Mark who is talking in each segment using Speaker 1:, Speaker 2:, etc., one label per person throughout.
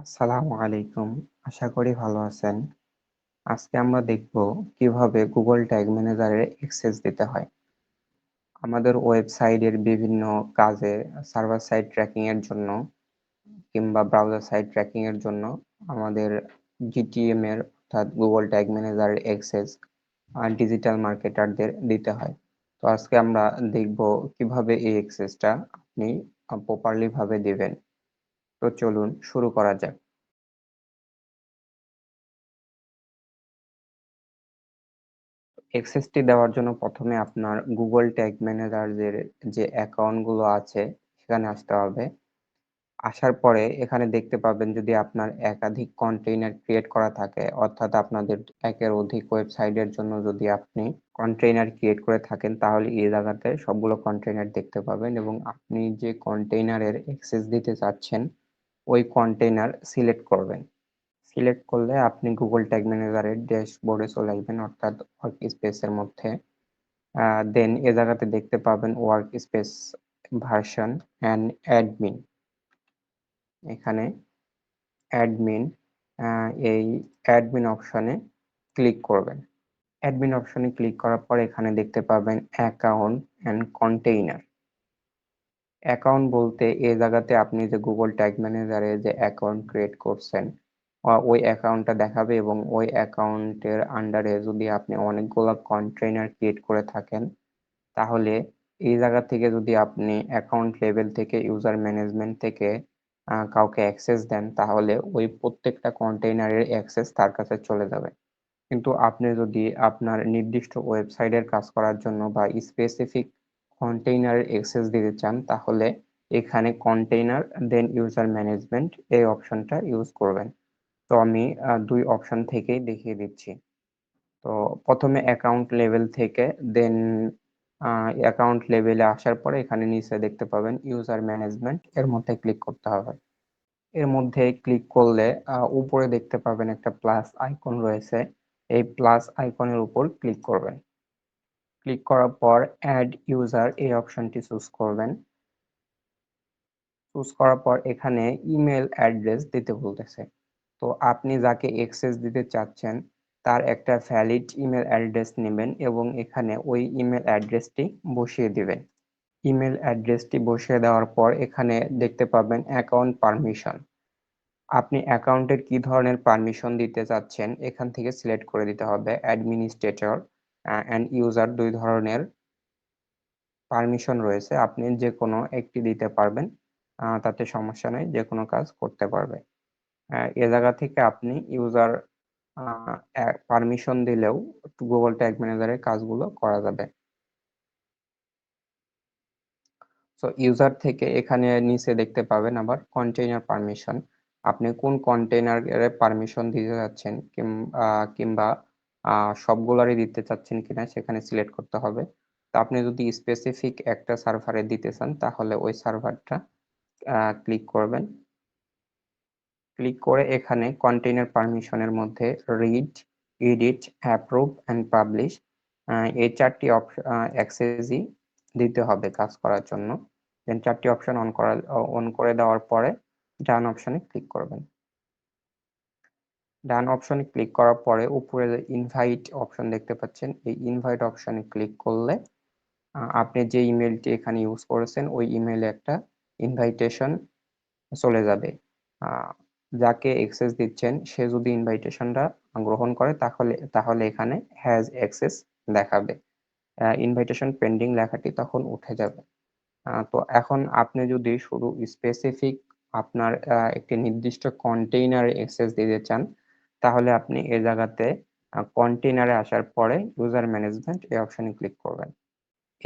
Speaker 1: আসসালামু আলাইকুম। আশা করি ভালো আছেন। আজকে আমরা দেখব কিভাবে Google ট্যাগ ম্যানেজারে অ্যাক্সেস দিতে হয়। আমাদের ওয়েবসাইটের বিভিন্ন কাজে সার্ভার সাইড ট্র্যাকিং এর জন্য কিংবা ব্রাউজার সাইড ট্র্যাকিং এর জন্য আমাদের GTM এর অর্থাৎ Google ট্যাগ ম্যানেজারের অ্যাক্সেস ডিজিটাল মার্কেটারদের দিতে হয়। তো আজকে আমরা দেখব কিভাবে এই অ্যাক্সেসটা আপনি প্রপারলি ভাবে দিবেন। তো চলুন শুরু করা যাক। অ্যাক্সেসটি দেওয়ার জন্য প্রথমে আপনার Google ট্যাগ ম্যানেজারের যে অ্যাকাউন্টগুলো আছে সেখানে আসতে হবে। আসার পরে এখানে দেখতে পাবেন যদি আপনার একাধিক কন্টেইনার ক্রিয়েট করা থাকে অর্থাৎ আপনাদের একের অধিক ওয়েবসাইটের জন্য যদি আপনি কন্টেইনার ক্রিয়েট করে থাকেন তাহলে এই জায়গাতে সবগুলো কন্টেইনার দেখতে পাবেন এবং আপনি যে কন্টেইনারের অ্যাক্সেস দিতে চাচ্ছেন ওই কন্টেইনার সিলেক্ট করবেন। সিলেক্ট করলে আপনি Google ট্যাগ ম্যানেজারের ড্যাশবোর্ডে চলে আসবেন অর্থাৎ ওয়ার্ক স্পেসের মধ্যে। দেন এ জায়গাতে দেখতে পাবেন work space version and admin. এখানে অ্যাডমিন এই অ্যাডমিন অপশনে ক্লিক করবেন। অ্যাডমিন অপশনে ক্লিক করার পর এখানে দেখতে পাবেন অ্যাকাউন্ট অ্যান্ড কন্টেইনার। অ্যাকাউন্ট বলতে এই জায়গাতে আপনি যে Google ট্যাগ ম্যানেজারে যে অ্যাকাউন্ট ক্রিয়েট করছেন ওই অ্যাকাউন্টটা দেখাবে এবং ওই অ্যাকাউন্টের আন্ডারে যদি আপনি অনেকগুলা কন্টেইনার ক্রিয়েট করে থাকেন তাহলে এই জায়গা থেকে যদি আপনি অ্যাকাউন্ট লেভেল থেকে ইউজার ম্যানেজমেন্ট থেকে কাউকে অ্যাক্সেস দেন তাহলে ওই প্রত্যেকটা কন্টেইনারের অ্যাক্সেস তার কাছে চলে যাবে। কিন্তু আপনি যদি আপনার নির্দিষ্ট ওয়েবসাইটের কাজ করার জন্য বা স্পেসিফিক কন্টেইনারের অ্যাক্সেস দিতে চান তাহলে এখানে কন্টেইনার দেন ইউজার ম্যানেজমেন্ট এই অপশনটা ইউজ করবেন। তো আমি ২ অপশন থেকেই দেখিয়ে দিচ্ছি। তো প্রথমে অ্যাকাউন্ট লেভেল থেকে দেন অ্যাকাউন্ট লেভেলে আসার পরে এখানে নিচে দেখতে পাবেন ইউজার ম্যানেজমেন্ট এর মধ্যে ক্লিক করতে হবে। এর মধ্যে ক্লিক করলে উপরে দেখতে পাবেন একটা প্লাস আইকন রয়েছে। এই প্লাস আইকনের উপর ক্লিক করবেন। ক্লিক করার পর অ্যাড ইউজার এই অপশনটি চুজ করবেন। চুজ করার পর এখানে ইমেল অ্যাড্রেস দিতে বলতেছে। তো আপনি যাকে অ্যাক্সেস দিতে চাচ্ছেন তার একটা ভ্যালিড ইমেল অ্যাড্রেস নেবেন এবং এখানে ওই ইমেল অ্যাড্রেসটি বসিয়ে দিবেন। ইমেল অ্যাড্রেসটি বসিয়ে দেওয়ার পর এখানে দেখতে পাবেন অ্যাকাউন্ট পারমিশন। আপনি অ্যাকাউন্টের কি ধরনের পারমিশন দিতে চাচ্ছেন এখান থেকে সিলেক্ট করে দিতে হবে। অ্যাডমিনিস্ট্রেটর অ্যান্ড ইউজার ২ ধরনের পারমিশন রয়েছে। আপনি যেকোনো একটি দিতে পারবেন। তাতে সমস্যা নেই, যেকোনো কাজ করতে পারবে। এ জায়গা থেকে আপনি ইউজার পারমিশন দিলেও Google ট্যাগ ম্যানেজারের কাজগুলো করা যাবে। সো ইউজার থেকে এখানে নিচে দেখতে পাবেন আবার কন্টেইনার পারমিশন। আপনি কোন কন্টেইনারের পারমিশন দিতে চাচ্ছেন কিংবা সবগুলারই দিতে চাচ্ছেন কিনা সেখানে সিলেক্ট করতে হবে। তো আপনি যদি স্পেসিফিক একটা সার্ভারে দিতে চান তাহলে ওই সার্ভারটা ক্লিক করবেন। ক্লিক করে এখানে কন্টেইনার পারমিশনের মধ্যে read, edit, approve and publish এই ৪ টি অ্যাক্সেসই দিতে হবে কাজ করার জন্য। দেন ৪ টি অপশন অন করে দেওয়ার পরে ডান অপশনে ক্লিক করবেন। ডান অপশনে ক্লিক করার পরে উপরে ইনভাইট অপশন দেখতে পাচ্ছেন। এই ইনভাইট অপশনে ক্লিক করলে আপনি যে ইমেইলটি এখানে ইউজ করেছেন ওই ইমেইলে একটা ইনভাইটেশন চলে যাবে। যাকে অ্যাক্সেস দিচ্ছেন সে যদি ইনভাইটেশনটা গ্রহণ করে তাহলে এখানে হ্যাজ অ্যাক্সেস দেখাবে। ইনভাইটেশন পেন্ডিং লেখাটি তখন উঠে যাবে। তো এখন আপনি যদি শুধু স্পেসিফিক আপনার একটি নির্দিষ্ট কন্টেইনারে অ্যাক্সেস দিতে চান তাহলে আপনি এ জায়গাতে কন্টেইনারে আসার পরে ইউজার ম্যানেজমেন্ট এই অপশনে ক্লিক করবেন।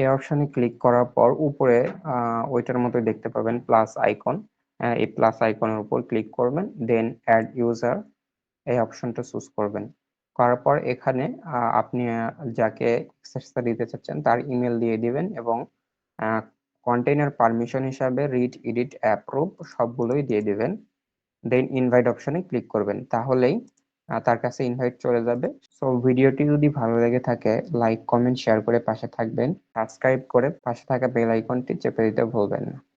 Speaker 1: এই অপশনে ক্লিক করার পর উপরে ওইটার মতোই দেখতে পাবেন প্লাস আইকন। এই প্লাস আইকনের উপর ক্লিক করবেন দেন অ্যাড ইউজার এই অপশনটা চুজ করবেন। করার পর এখানে আপনি যাকে অ্যাক্সেসটা দিতে চাচ্ছেন তার ইমেল দিয়ে দিবেন এবং কন্টেইনার পারমিশন হিসাবে রিড, এডিট, অ্যাপ্রুভ সবগুলোই দিয়ে দিবেন। দেন ইনভাইট অপশনে ক্লিক করবেন। তাহলেই তার কাছে ইনভাইট চলে যাবে। সো ভিডিওটি যদি ভালো লেগে থাকে লাইক, কমেন্ট, শেয়ার করে পাশে থাকবেন। সাবস্ক্রাইব করে পাশে থাকা বেল আইকনটি চেপে দিতে ভুলবেন না।